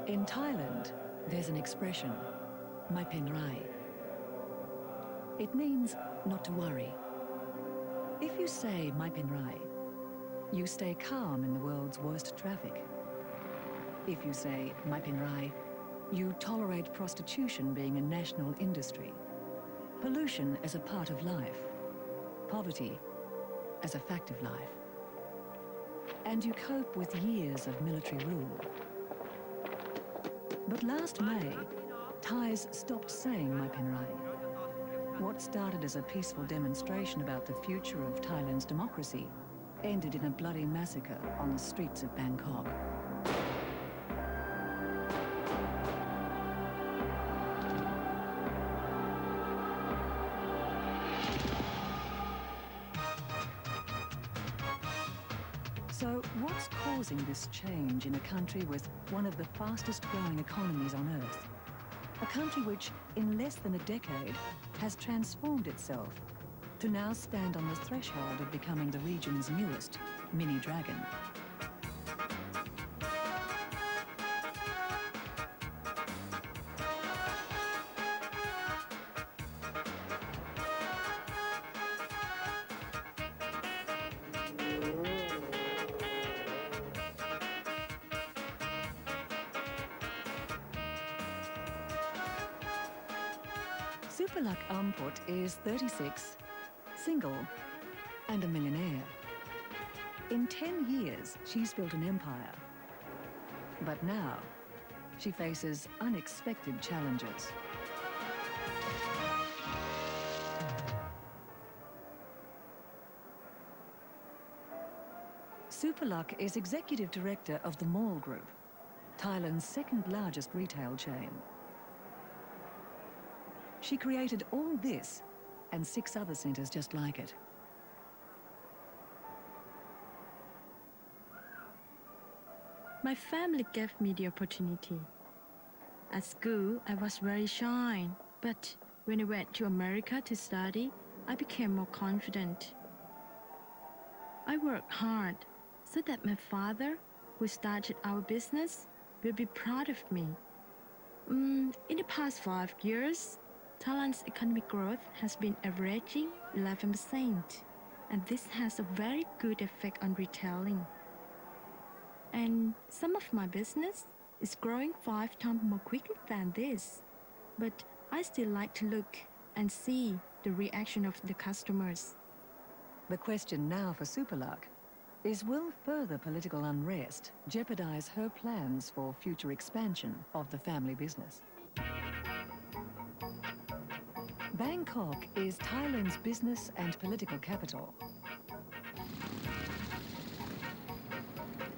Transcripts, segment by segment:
In Thailand, there's an expression, mai pen rai. It means not to worry. If you say mai pen rai, you stay calm in the world's worst traffic. If you say mai pen rai, you tolerate prostitution being a national industry, pollution as a part of life, poverty as a fact of life. And you cope with years of military rule. But last May, Thais stopped saying Mai Pen Rai. What started as a peaceful demonstration about the future of Thailand's democracy ended in a bloody massacre on the streets of Bangkok. So what's causing this change in a country with one of the fastest growing economies on Earth? A country which, in less than a decade, has transformed itself to now stand on the threshold of becoming the region's newest mini dragon. Supalak Amput is 36, single, and a millionaire. In 10 years, she's built an empire. But now, she faces unexpected challenges. Supalak is executive director of the Mall Group, Thailand's second largest retail chain. She created all this and 6 other centres just like it. My family gave me the opportunity. At school, I was very shy, but when I went to America to study, I became more confident. I worked hard so that my father, who started our business, will be proud of me. In the past 5 years, Thailand's economic growth has been averaging 11%, and this has a very good effect on retailing. And some of my business is growing 5 times more quickly than this. But I still like to look and see the reaction of the customers. The question now for Supalak is, will further political unrest jeopardize her plans for future expansion of the family business? Bangkok is Thailand's business and political capital.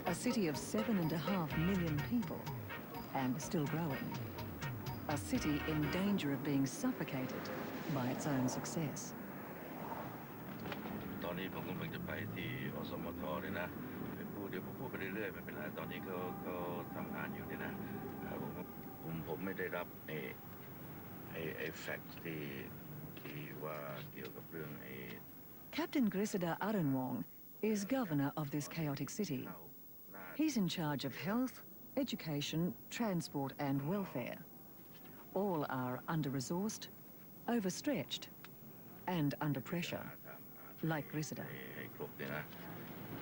A city of 7.5 million people, and still growing. A city in danger of being suffocated by its own success. ตอนนี้ผมกำลังจะไปที่อสมทเลยนะเดี๋ยวผมพูดไปเรื่อยๆไม่เป็นไรตอนนี้เขาทำงานอยู่เนี่ยนะผมไม่ได้รับไอ้แฟกต์ที่ว่าเกี่ยวกับเรื่องไอ้ Captain Grisada Arunwong is governor of this chaotic city. He's in charge of health, education, transport and welfare. All are under-resourced, overstretched and under pressure, like Grisada. ให้ครบเนี่ยนะ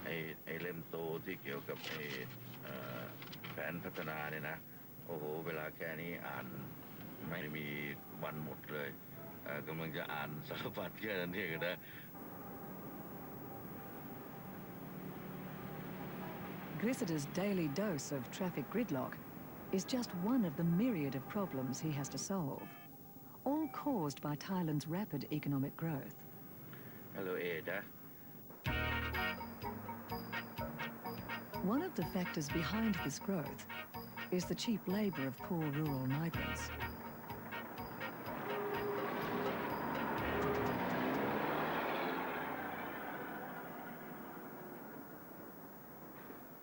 ไอ้เล่มโตที่เกี่ยวกับแผนพัฒนาเนี่ยนะโอ้โหเวลาแค่นี้อ่านไม่มีวันหมดเลยกำลังจะอ่านสารพัดแค่นั้นเองนะ Grisada's daily dose of traffic gridlock is just one of the myriad of problems he has to solve, all caused by Thailand's rapid economic growth. Hello, Ada. One of the factors behind this growth is the cheap labour of poor rural migrants.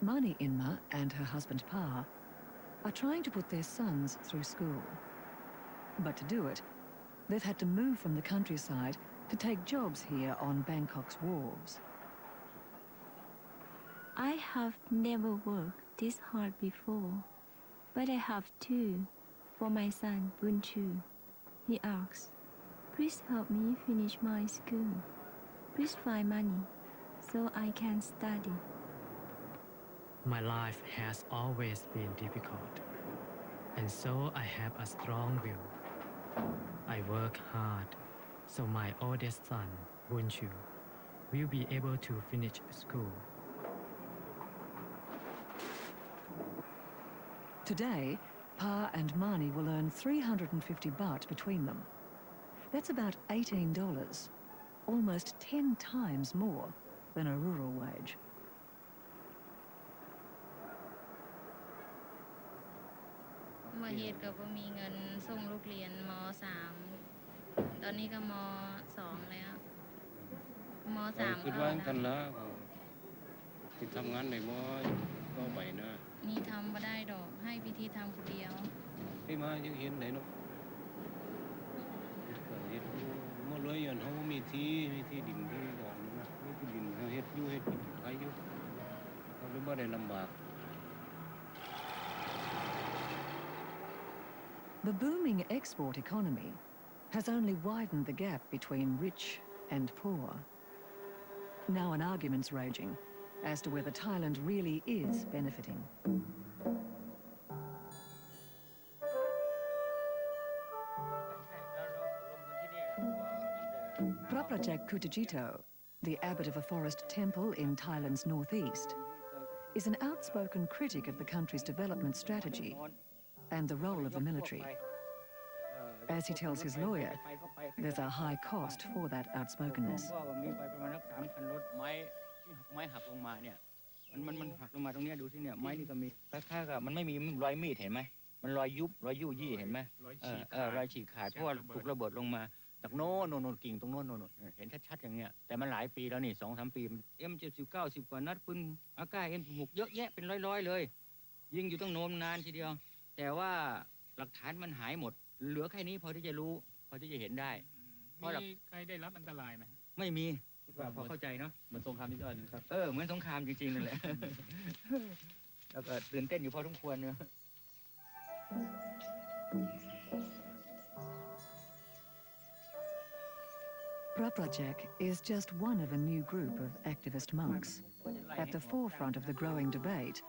Mani Inma and her husband Pa are trying to put their sons through school. But to do it, they've had to move from the countryside to take jobs here on Bangkok's wharves. I have never worked this hard before. But I have two for my son, Bunchu. He asks, please help me finish my school. Please find money so I can study. My life has always been difficult, and so I have a strong will. I work hard, so my oldest son, Bunchu, will be able to finish school. Today, Pa and Mani will earn 350 baht between them. That's about $18, almost 10 times more than a rural wage. มาเฮ็ดก็บ่มีเงินส่งลูกเรียนม.3 ตอนนี้ก็ม.2 แล้วม.3 คิดว่ากันแล้วที่ทำงานในบ่ก็ไปนะนี่ทำบ่ได้ดอกให้พิธีทำคนเดียวที่มายังเห็นได้เนาะเฮ็ดบ่เลยอันเฮามีที่ดินที่ก่อนนะมีที่ดินเฮาเฮ็ดอยู่เฮ็ดกินไปอยู่เขาเลยบ่ได้ลำบาก The booming export economy has only widened the gap between rich and poor. Now an argument's raging as to whether Thailand really is benefiting. Praprajak Kutajito, the abbot of a forest temple in Thailand's northeast, is an outspoken critic of the country's development strategy and the role of the military. As he tells his lawyer, there's a high cost for that outspokenness. ไม้หักลงมาเนี่ยมันหักลงมาตรงนี้ดูสิเนี่ยไม้นี่ก็มีคล้ายๆกับมันไม่มีรอยมีดเห็นไหมมันรอยยุบรอยยู่ยี่เห็นไหมรอยฉีกขาดเพราะว่าถูกระเบิดลงมาจากโน่นกิ่งตรงโน่นเห็นชัดๆอย่างเงี้ยแต่มันหลายปีแล้วนี่ 2-3 ปี M79 10 กว่านัดปืนอากาศ M16 เยอะแยะเป็นร้อยๆเลยยิงอยู่ตั้งโน้นนานทีเดียวแต่ว่าหลักฐานมันหายหมดเหลือแค่นี้พอที่จะรู้พอที่จะเห็นได้มีใครได้รับอันตรายไหมไม่มีพอเข้าใจเนาะเหมือนสงครามนิยมนะครับเหมือนสงครามจริงๆนั่นแหละแล้วก็ตื่นเต้นอยู่พอสมควรเนาะ Praprajak is just one of a new group of activist monks at the forefront of the growing debate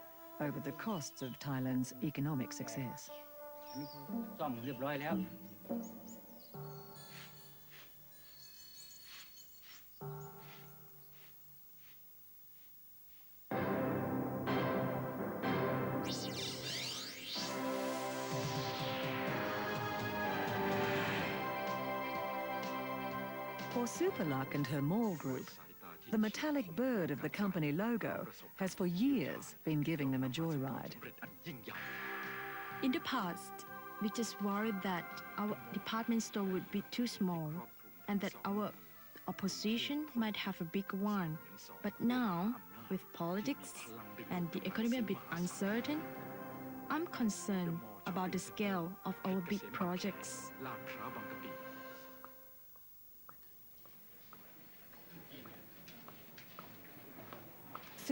over the costs of Thailand's economic success. อันนี้ซ่อมเรียบร้อยแล้ว For Superluck and her mall group, the metallic bird of the company logo has for years been giving them a joyride. In the past, we just worried that our department store would be too small and that our opposition might have a big one. But now, with politics and the economy a bit uncertain, I'm concerned about the scale of our big projects.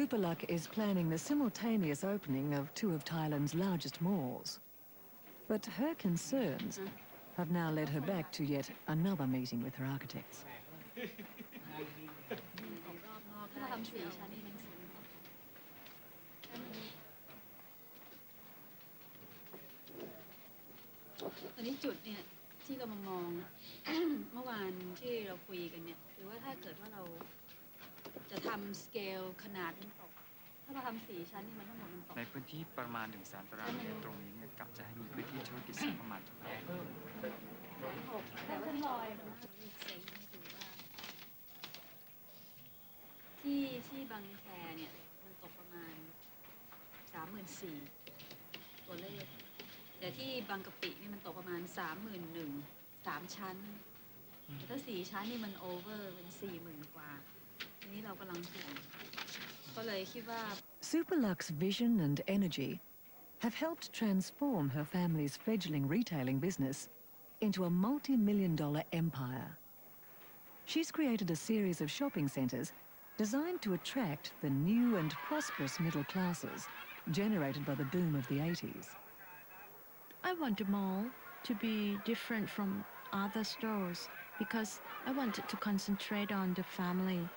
Superluck is planning the simultaneous opening of two of Thailand's largest malls. But her concerns have now led her back to yet another meeting with her architects. ตอนนี้จุดเนี่ยที่เรามามอง เมื่อวานที่เราคุยกันเนี่ยคือว่าถ้าเกิดว่าเราจะทำสเกลขนาดมันตกถ้าเราทำ4 ชั้นนี่มันทั้งหมดมันตกในพื้นที่ประมาณ100,000 ตารางเมตรตรงนี้เนี่ยกะจะให้มีพื้นที่ธุรกิจสักประมาณ6แต่ว่าที่ลอยมันน่าจะมีเซ็งให้ดูว่าที่บางแคเนี่ยมันตกประมาณ 34,000 ตัวเลขแต่ที่บางกะปินี่มันตกประมาณ 31,000 3 ชั้นแต่ถ้า4 ชั้นนี่มันโอเวอร์เป็น 40,000 กว่าทีนี้เรากำลังห่วงก็เลยคิดว่า Superluck's vision and energy have helped transform her family's fledgling retailing business into a multi-million-dollar empire. She's created a series of shopping centres designed to attract the new and prosperous middle classes generated by the boom of the 80s. I want the mall to be different from other stores because I wanted to concentrate on the family.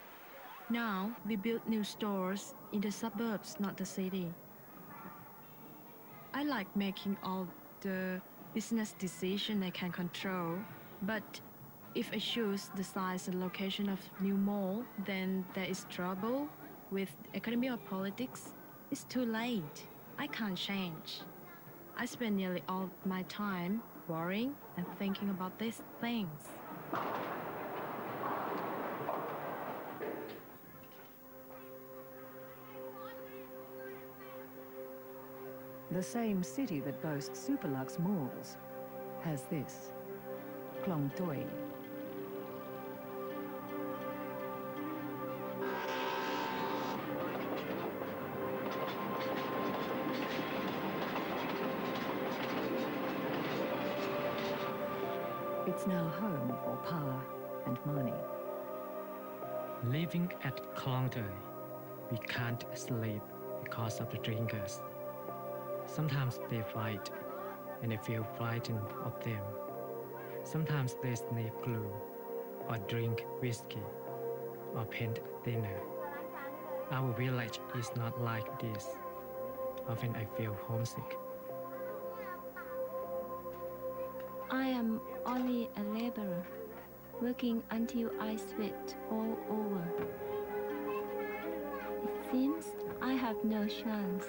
Now we build new stores in the suburbs, not the city. I like making all the business decisions I can control, but if I choose the size and location of new mall, then there is trouble with economy or politics. It's too late. I can't change. I spend nearly all my time worrying and thinking about these things. The same city that boasts superlux malls has this, Klong Toi. It's now home for Pa and Mani. Living at Klong Toi, we can't sleep because of the drinkers. Sometimes they fight, and I feel frightened of them. Sometimes they sniff glue, or drink whiskey, or paint thinner. Our village is not like this. Often I feel homesick. I am only a laborer, working until I sweat all over. It seems I have no chance.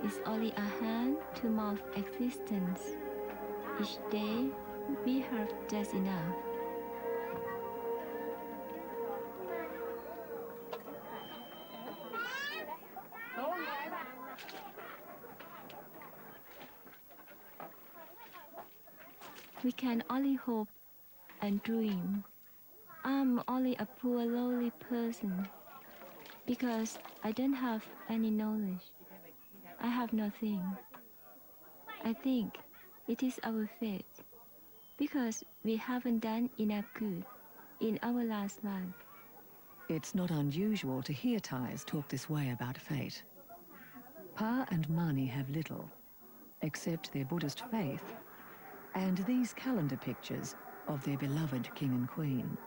It's only a hand-to-mouth existence. Each day we have just enough. We can only hope and dream. I'm only a poor lowly person because I don't have any knowledge. I have nothing. I think it is our fate because we haven't done enough good in our last life. It's not unusual to hear Thais talk this way about fate. Pa and Mani have little, except their Buddhist faith and these calendar pictures of their beloved king and queen.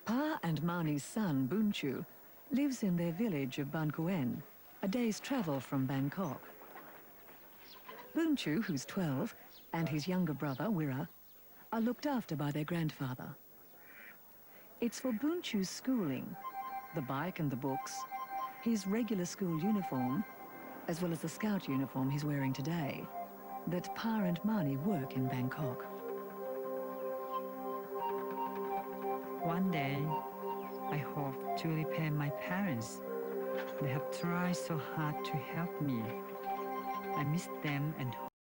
Pa and Mani's son, Bunchu, lives in their village of Ban Kuen, a day's travel from Bangkok. Bunchu, who's 12, and his younger brother, Wira, are looked after by their grandfather. It's for Bunchu's schooling, the bike and the books, his regular school uniform, as well as the scout uniform he's wearing today, that Pa and Mani work in Bangkok. One day, I hope to repay my parents. They have tried so hard to help me. I miss them and